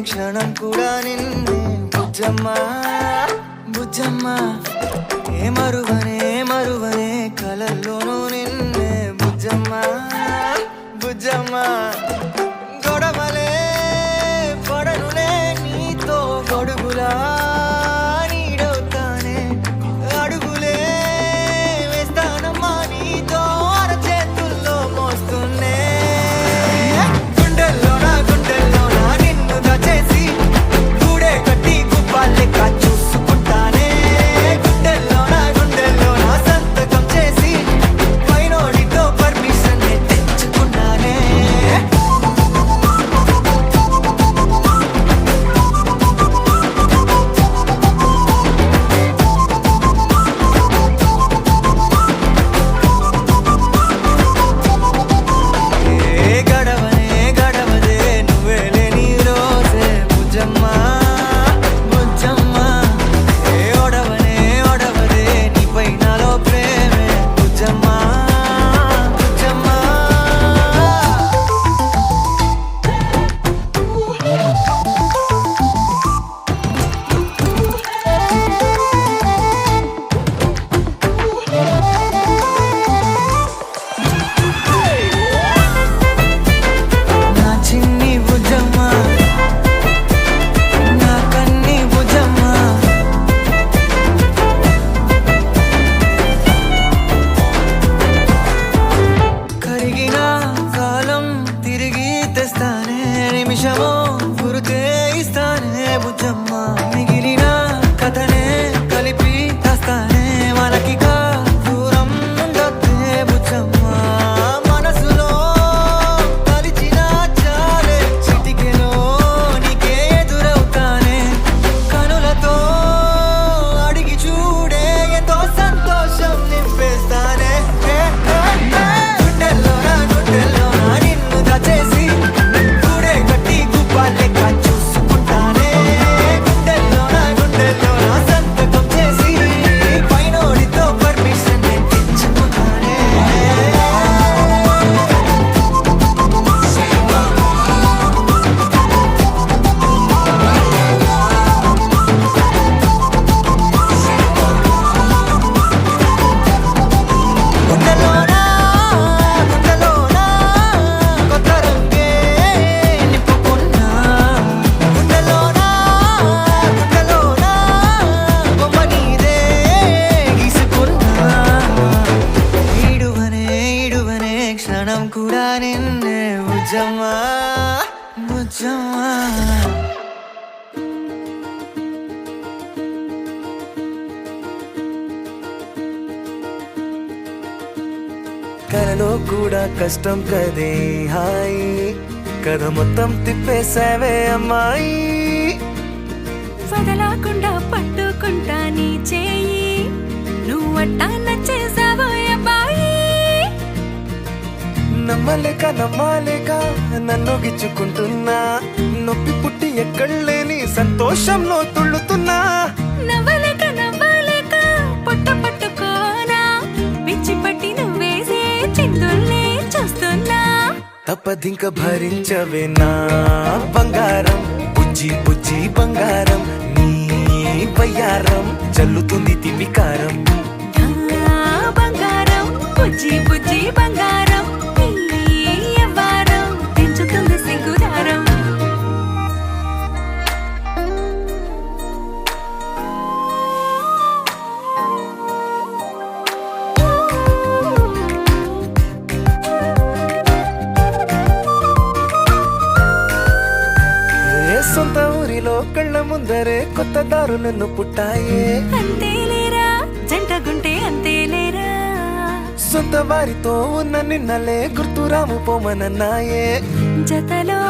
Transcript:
క్షణం కూడా నిన్నే బుజ్జమ్మా బుజ్జమ్మా ఏ మరువనే కలల్లోనూ నిన్నే బుజ్జమ్మా బుజ్జమ్మా గొడవలే పడనులే నీతో గొడుగులా నీడవుతానే అడుగులే వేస్తానమ్మా నీతో అరచేతుల్లో మోస్తున్నే గుండెల్లోనా నిన్ను దాచేసి గూడే కట్టి గుప్పాలెక్క చూసుకుంటానే గుండెల్లోనా సంతకం చేసి పైనోడితో పర్మిషన్ తెచ్చుకున్నానే గడవదే నువ్వే లేని రోజే బుజ్జమ్మా బుజ్జమ్మా ఏ ఒడవదే నీపై నాలో ప్రేమే బుజ్జమ్మా బుజ్జమ్మా నా చిన్ని బుజ్జమ్మా నా కన్ని బుజ్జమ్మా కరిగిన కాలం తిరిగి తెస్తానే నిమిషమో గురుతే ఇస్తానే బుజ్జమ్మా మిగిలిన కథనే కలిపి తెస్తానే మనకిక దూరం ఉండొద్దే బుజ్జమ్మా మనసులో కలిచిన చాలే చిటికెలో నీకే ఎదురవుతానే కనులతో అడిగి చూడే ఎంతో సంతోషం నింపేస్తానే గుండెల్లోనా నిన్ను దాచేసి గూడే కట్టి గుప్పాలెక్క చూసుకుంటానే గుండెల్లోనా సంతకం చేసి పైనోడితో పర్మిషన్ తెచ్చుకున్నానే గుండెల్లోనా కొత్త రంగే నింపుకున్నా గుండెల్లోనా బొమ్మ నీదే గీసుకున్నా ఈడువనే క్షణం కూడా నిన్నే బుజ్జమ్మా బుజ్జమ్మా కలలో కూడా కష్టం కదే హాయి కథ మొత్తం తిప్పేసావే అమ్మాయి వదలకుండా పట్టుకుంటా నీ చేయి నువ్వట్టా నచ్చేసావో అబ్బాయి నమ్మలేక నన్ను గిచ్చుకుంటున్నా నొప్పి పుట్టి ఎక్కడలేని సంతోషంలో తుళ్ళుతున్నా నవ్వలేక పొట్ట పట్టుకోనా పిచ్చి పట్టి నువ్వేసే చిందుల్ని చూస్తున్నా తప్పదింక భరించవే నా బంగారం బుజ్జి బంగారం నీ బయ్యారం చల్లుతుంది తిమికారం బంగారం బుజ్జి బంగారం నీ యవ్వారం పెంచుతుంది సిగ్గుదారం సొంత ఊరిలో కళ్ళ ముందరే కొత్త దారులను పుట్టాయే అంతేలేరా జంటగుంటే అంతేలేరా సొంత వారితో ఉన్న నిన్నలే గుర్తురాము పోమనన్నాయే జతలో